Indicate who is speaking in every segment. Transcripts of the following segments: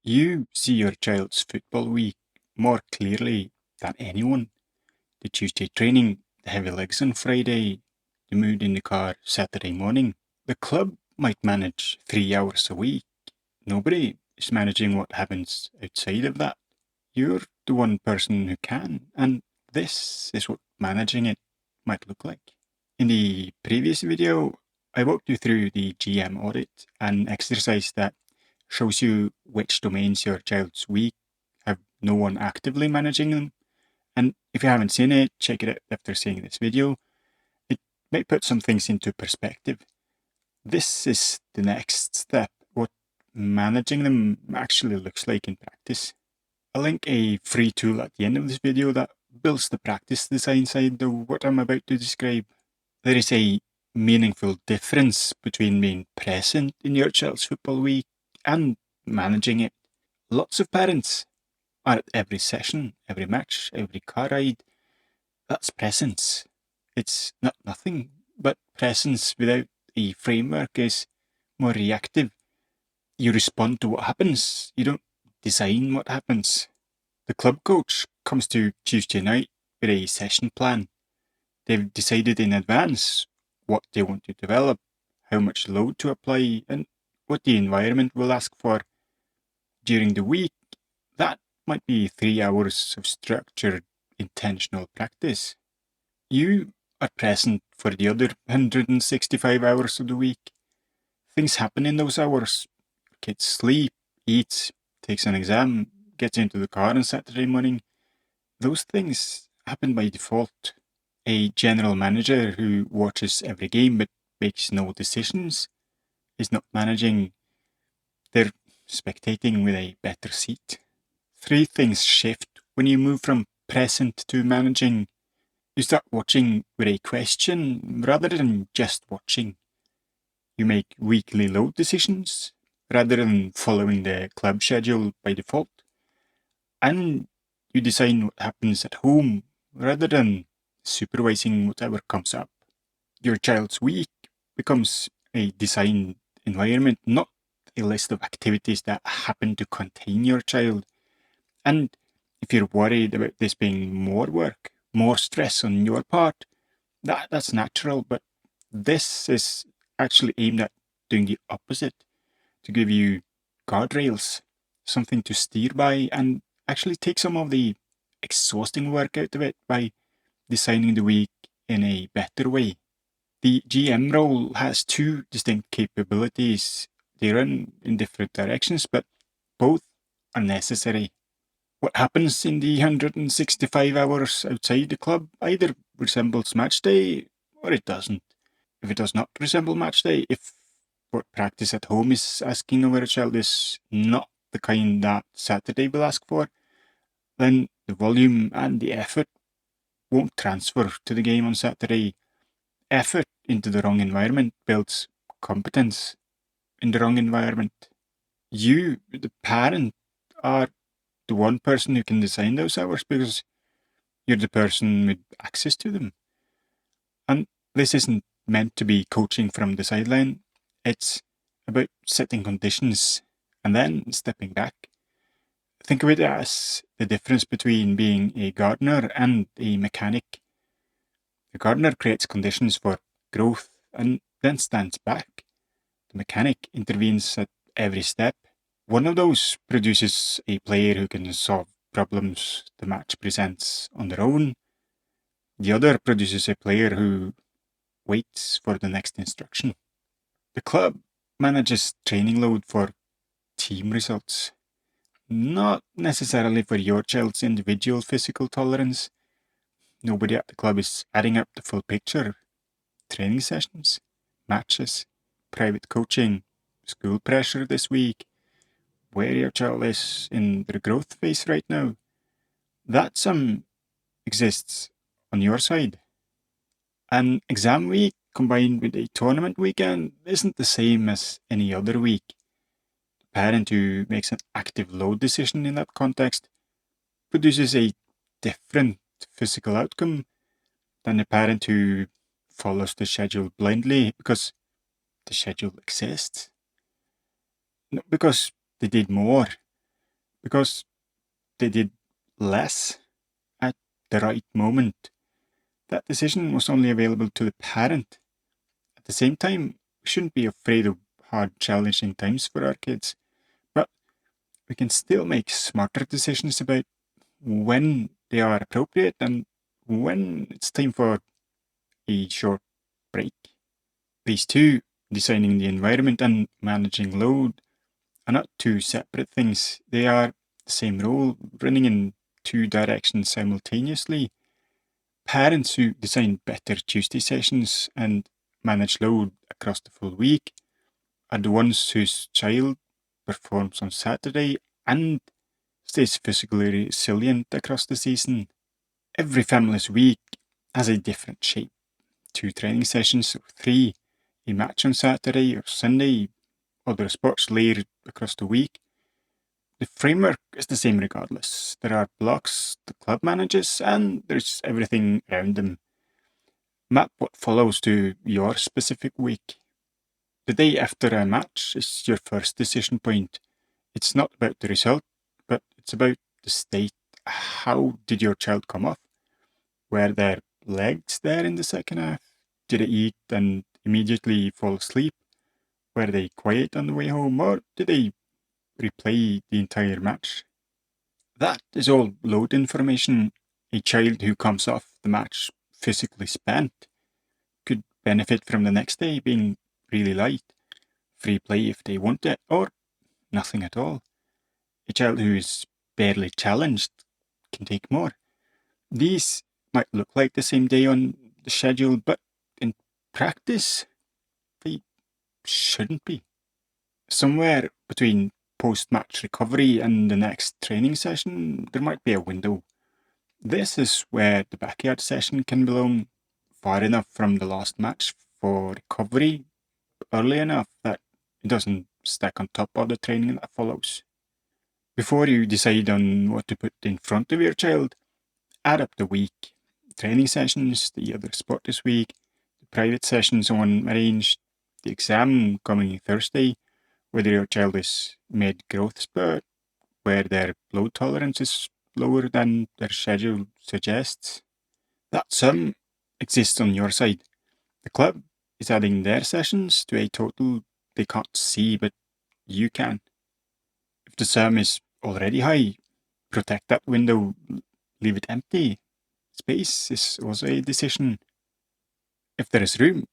Speaker 1: You see your child's football week more clearly than anyone. The Tuesday training, the heavy legs on Friday, the mood in the car Saturday morning. The club might manage 3 hours a week. Nobody is managing what happens outside of that. You're the one person who can, and this is what managing it might look like. In the previous video, I walked you through the GM audit, an exercise that shows you which domains your child's week have no one actively managing them. And if you haven't seen it, check it out after seeing this video. It might put some things into perspective. This is the next step, what managing them actually looks like in practice. I'll link a free tool at the end of this video that builds the practice design side of what I'm about to describe. There is a meaningful difference between being present in your child's football week and managing it. Lots of parents are at every session, every match, every car ride. That's presence. It's not nothing, but presence without a framework is more reactive. You respond to what happens, you don't design what happens. The club coach comes to Tuesday night with a session plan. They've decided in advance what they want to develop, how much load to apply, and what the environment will ask for. During the week, that might be 3 hours of structured, intentional practice. You are present for the other 165 hours of the week. Things happen in those hours. Kids sleep, eats, takes an exam, gets into the car on Saturday morning. Those things happen by default. A general manager who watches every game but makes no decisions is not managing. They're spectating with a better seat. Three things shift when you move from present to managing. You start watching with a question rather than just watching. You make weekly load decisions rather than following the club schedule by default. And you design what happens at home rather than supervising whatever comes up. Your child's week becomes a designed environment, not a list of activities that happen to contain your child. And if you're worried about this being more work, more stress on your part, that's natural, but this is actually aimed at doing the opposite, to give you guardrails, something to steer by, and actually take some of the exhausting work out of it by designing the week in a better way. The GM role has two distinct capabilities. They run in different directions, but both are necessary. What happens in the 165 hours outside the club either resembles match day or it doesn't. If it does not resemble match day, if what practice at home is asking of our child is not the kind that Saturday will ask for, then the volume and the effort won't transfer to the game on Saturday. Effort into the wrong environment builds competence in the wrong environment. You, the parent, are the one person who can design those hours because you're the person with access to them. And this isn't meant to be coaching from the sideline. It's about setting conditions and then stepping back. Think of it as the difference between being a gardener and a mechanic. The gardener creates conditions for growth and then stands back. The mechanic intervenes at every step. One of those produces a player who can solve problems the match presents on their own. The other produces a player who waits for the next instruction. The club manages training load for team results, not necessarily for your child's individual physical tolerance. Nobody at the club is adding up the full picture. Training sessions, matches, private coaching, school pressure this week, where your child is in their growth phase right now. That sum exists on your side. An exam week combined with a tournament weekend isn't the same as any other week. The parent who makes an active load decision in that context produces a different physical outcome than the parent who follows the schedule blindly because the schedule exists. Not because they did more, because they did less at the right moment. That decision was only available to the parent. At the same time, we shouldn't be afraid of hard, challenging times for our kids, but we can still make smarter decisions about when they are appropriate and when it's time for a short break. These two, designing the environment and managing load, are not two separate things. They are the same role, running in two directions simultaneously. Parents who design better Tuesday sessions and manage load across the full week are the ones whose child performs on Saturday and stays physically resilient across the season. Every family's week has a different shape. 2 training sessions or 3, a match on Saturday or Sunday, other sports layered across the week. The framework is the same regardless. There are blocks the club manages and there's everything around them. Map what follows to your specific week. The day after a match is your first decision point. It's not about the result, but it's about the state. How did your child come off? Were their legs there in the second half? Did they eat and immediately fall asleep? Were they quiet on the way home, or did they replay the entire match? That is all load information. A child who comes off the match physically spent could benefit from the next day being really light, free play if they want it, or nothing at all. A child who is barely challenged can take more. These might look like the same day on the schedule, but in practice, they shouldn't be. Somewhere between post-match recovery and the next training session, there might be a window. This is where the backyard session can belong, far enough from the last match for recovery, early enough that it doesn't stack on top of the training that follows. Before you decide on what to put in front of your child, add up the week. Training sessions, the other sport this week, the private sessions on arranged, the exam coming Thursday, whether your child is mid-growth spurt, where their load tolerance is lower than their schedule suggests. That sum exists on your side. The club is adding their sessions to a total they can't see, but you can. If the sum is already high, protect that window, leave it empty. Space is also a decision. If there is room,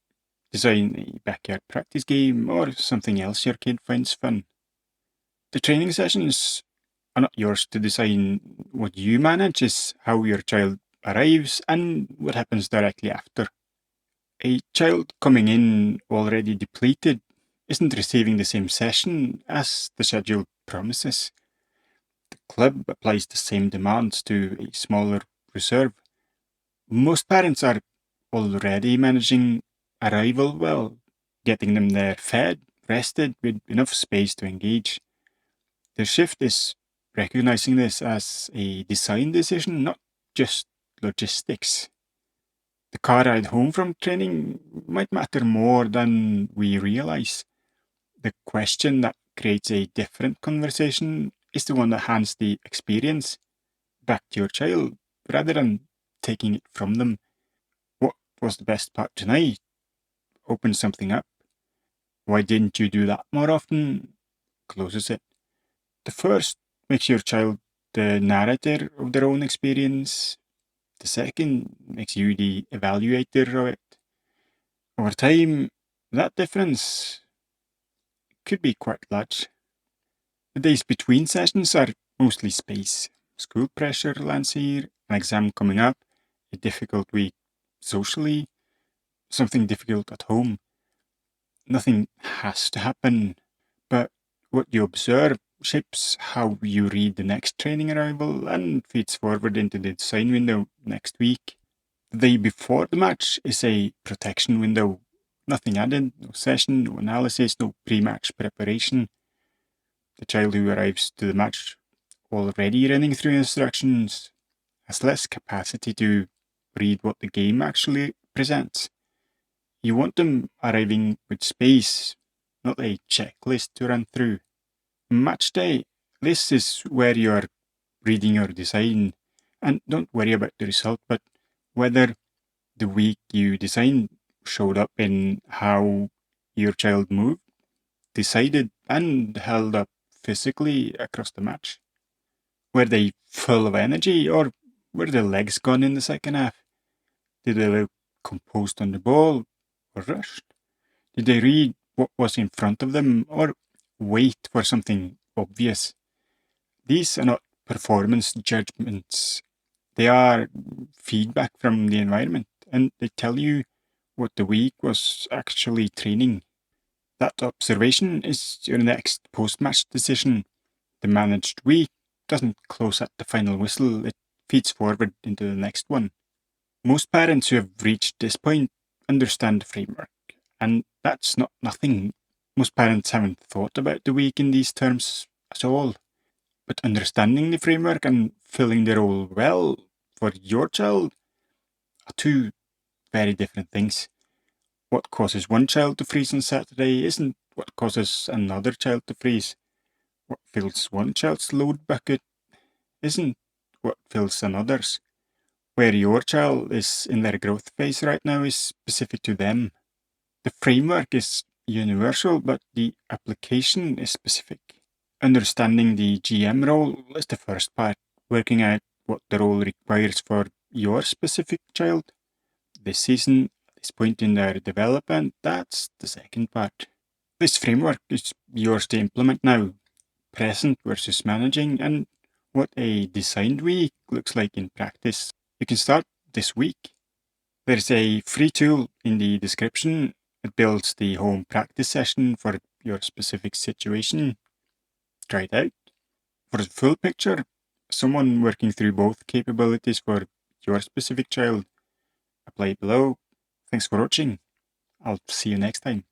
Speaker 1: design a backyard practice game or something else your kid finds fun. The training sessions are not yours to design. What you manage is how your child arrives and what happens directly after. A child coming in already depleted isn't receiving the same session as the schedule promises. The club applies the same demands to a smaller reserve. Most parents are already managing arrival well, getting them there fed, rested, with enough space to engage. The shift is recognizing this as a design decision, not just logistics. The car ride home from training might matter more than we realize. The question that creates a different conversation is the one that hands the experience back to your child rather than taking it from them. What was the best part tonight? Open something up. Why didn't you do that more often? Closes it. The first makes your child the narrator of their own experience. The second makes you the evaluator of it. Over time, that difference could be quite large. The days between sessions are mostly space. School pressure lands here, an exam coming up, a difficult week socially, something difficult at home. Nothing has to happen, but what you observe shapes how you read the next training arrival and feeds forward into the design window next week. The day before the match is a protection window. Nothing added, no session, no analysis, no pre-match preparation. The child who arrives to the match already running through instructions has less capacity to read what the game actually presents. You want them arriving with space, not a checklist to run through. Match day This is where you are reading your design, and don't worry about the result, but whether the week you designed showed up in how your child moved, decided, and held up physically across the match. Were they full of energy, or were their legs gone in the second half? Did they look composed on the ball, or rushed? Did they read what was in front of them, or wait for something obvious? These are not performance judgments. They are feedback from the environment, and they tell you what the week was actually training. That observation is your next post-match decision. The managed week doesn't close at the final whistle, it feeds forward into the next one. Most parents who have reached this point understand the framework, and that's not nothing. Most parents haven't thought about the week in these terms at all. But understanding the framework and filling the role well for your child are two very different things. What causes one child to freeze on Saturday isn't what causes another child to freeze. What fills one child's load bucket isn't what fills another's. Where your child is in their growth phase right now is specific to them. The framework is universal, but the application is specific. Understanding the GM role is the first part. Working out what the role requires for your specific child this season, at this point in their development, that's the second part. This framework is yours to implement now. Present versus managing, and what a designed week looks like in practice. You can start this week. There's a free tool in the description. It builds the home practice session for your specific situation. Try it out. For the full picture, someone working through both capabilities for your specific child, apply it below. Thanks for watching. I'll see you next time.